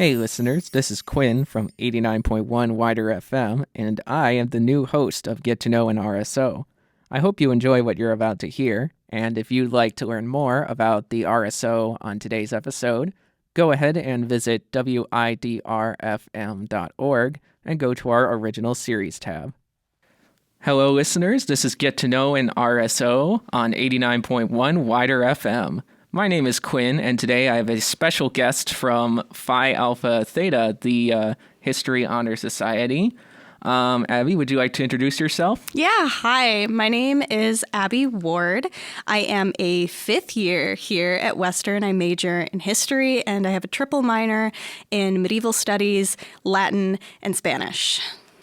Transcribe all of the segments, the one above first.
Hey listeners, this is Quinn from 89.1 WIDR FM, and I am the new host of Get to Know an RSO. I hope you enjoy what you're about to hear, and if you'd like to learn more about the RSO on today's episode, go ahead and visit WIDRFM.org and go to our original series tab. Hello listeners, this is Get to Know an RSO on 89.1 WIDR FM. My name is Quinn, and today I have a special guest from Phi Alpha Theta, the History Honor Society. Abby, would you like to introduce yourself? Yeah, hi. My name is Abby Ward. I am a fifth year here at Western. I major in history, and I have a triple minor in medieval studies, Latin, and Spanish.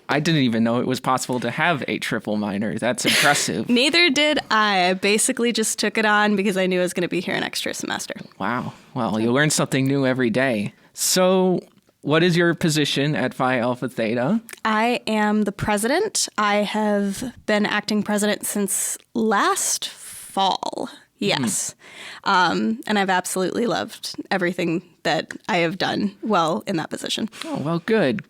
I didn't even know it was possible to have a triple minor. That's impressive. Neither did I. I basically just took it on because I knew I was going to be here an extra semester. Wow. Well, you learn something new every day. So what is your position at Phi Alpha Theta? I am the president. I have been acting president since last fall. Yes. And I've absolutely loved everything that I have done well in that position. Oh, well, good.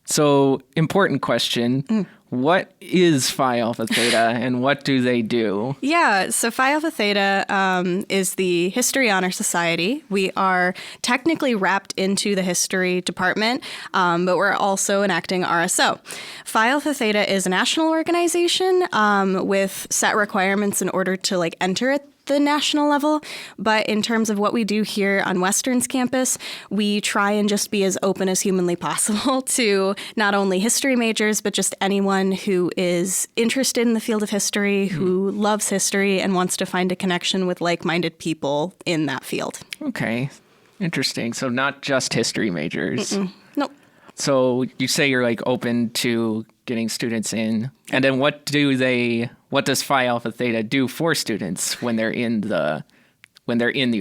So, important question. What is Phi Alpha Theta and what do they do? Yeah, so Phi Alpha Theta is the History Honor Society. We are technically wrapped into the history department, but we're also an acting RSO. Phi Alpha Theta is a national organization with set requirements in order to enter at the national level, but in terms of what we do here on Western's campus, we try and just be as open as humanly possible to not only history majors, but just anyone who is interested in the field of history, who loves history, and wants to find a connection with like-minded people in that field. Okay, interesting. So not just history majors. Nope. So you say you're open to getting students in, and then what does Phi Alpha Theta do for students when they're in the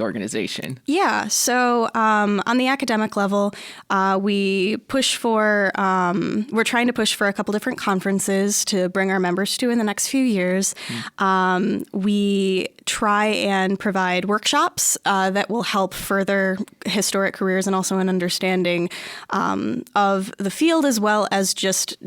organization? Yeah, so on the academic level, we're trying to push for a couple different conferences to bring our members to in the next few years. We try and provide workshops that will help further historic careers and also an understanding of the field as well as just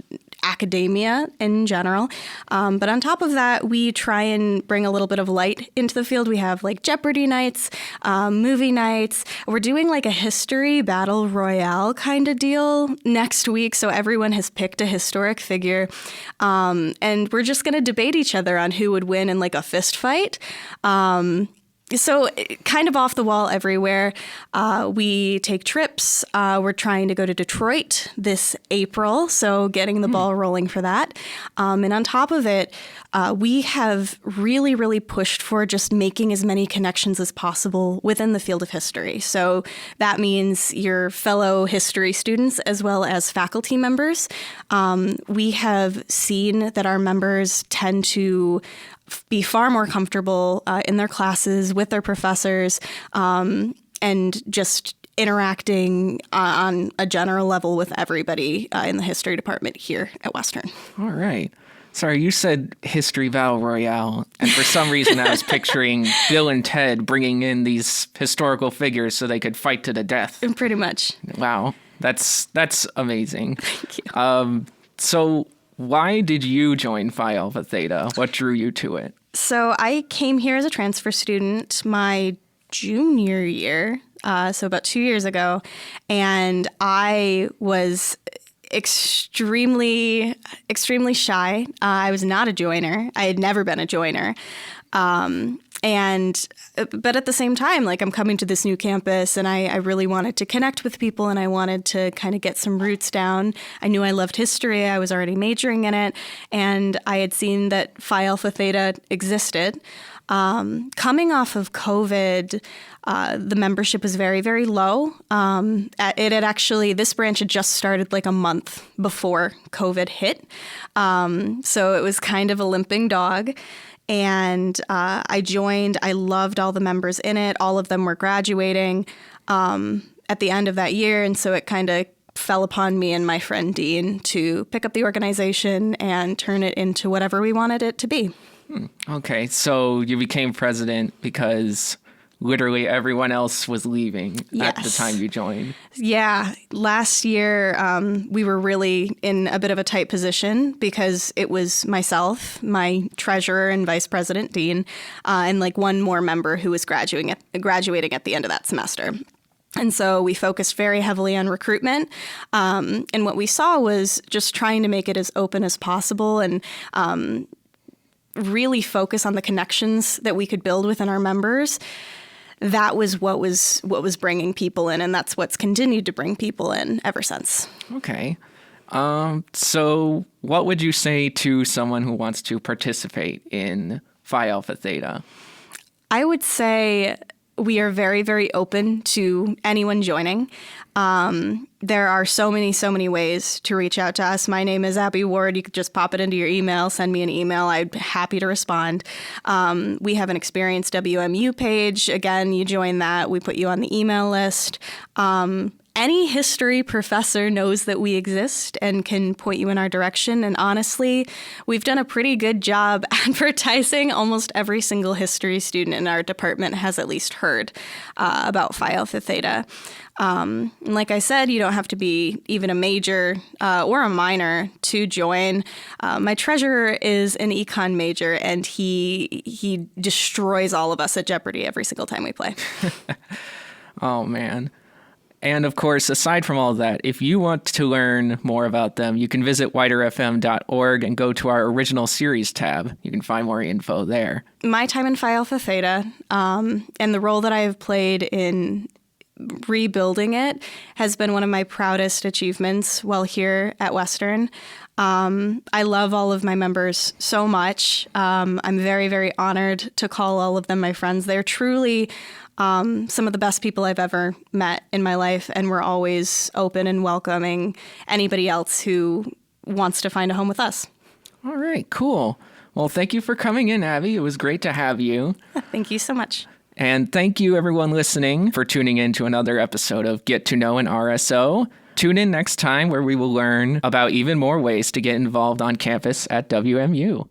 academia in general. But on top of that, we try and bring a little bit of light into the field. We have Jeopardy nights, movie nights. We're doing a history battle royale kind of deal next week. So everyone has picked a historic figure. And we're just going to debate each other on who would win in a fist fight. So kind of off the wall everywhere. We take trips. We're trying to go to Detroit this April, so getting the ball rolling for that. And on top of it, we have really, really pushed for just making as many connections as possible within the field of history. So that means your fellow history students as well as faculty members. We have seen that our members tend to be far more comfortable in their classes with their professors and just interacting on a general level with everybody in the history department here at Western. All right. Sorry, you said history battle royale, and for some reason I was picturing Bill and Ted bringing in these historical figures so they could fight to the death. Pretty much. Wow, that's amazing. Thank you. So why did you join Phi Alpha Theta? What drew you to it? So I came here as a transfer student my junior year, so about 2 years ago, and I was extremely shy. I was not a joiner. I had never been a joiner. But at the same time, I'm coming to this new campus and I really wanted to connect with people and I wanted to kind of get some roots down. I knew I loved history. I was already majoring in it. And I had seen that Phi Alpha Theta existed. Coming off of COVID, the membership was very, very low. This branch had just started a month before COVID hit. So it was kind of a limping dog. And I joined. I loved all the members in it. All of them were graduating at the end of that year. And so it kind of fell upon me and my friend Dean to pick up the organization and turn it into whatever we wanted it to be. Okay, so you became president because literally everyone else was leaving at the time you joined. Yeah. Last year, we were really in a bit of a tight position because it was myself, my treasurer and vice president, dean, and like one more member who was graduating at the end of that semester. And so we focused very heavily on recruitment. And what we saw was just trying to make it as open as possible and really focus on the connections that we could build within our members. That was what was bringing people in, and that's what's continued to bring people in ever since. Okay. So what would you say to someone who wants to participate in Phi Alpha Theta? I would say we are very, very open to anyone joining. There are so many ways to reach out to us. My name is Abby Ward. You could just pop it into your email, send me an email. I'd be happy to respond. We have an experienced WMU page. Again, you join that. We put you on the email list. Any history professor knows that we exist and can point you in our direction. And honestly, we've done a pretty good job advertising. Almost every single history student in our department has at least heard about Phi Alpha Theta. And like I said, you don't have to be even a major or a minor to join. My treasurer is an econ major, and he destroys all of us at Jeopardy every single time we play. Oh, man. And of course, aside from all of that, if you want to learn more about them, you can visit WIDRfm.org and go to our original series tab. You can find more info there. My time in Phi Alpha Theta and the role that I have played in rebuilding it has been one of my proudest achievements while here at Western. I love all of my members so much. I'm very, very honored to call all of them my friends. They're truly some of the best people I've ever met in my life, and we're always open and welcoming anybody else who wants to find a home with us. All right, cool. Well, thank you for coming in, Abby. It was great to have you. Thank you so much. And thank you, everyone listening, for tuning in to another episode of Get to Know an RSO. Tune in next time where we will learn about even more ways to get involved on campus at WMU.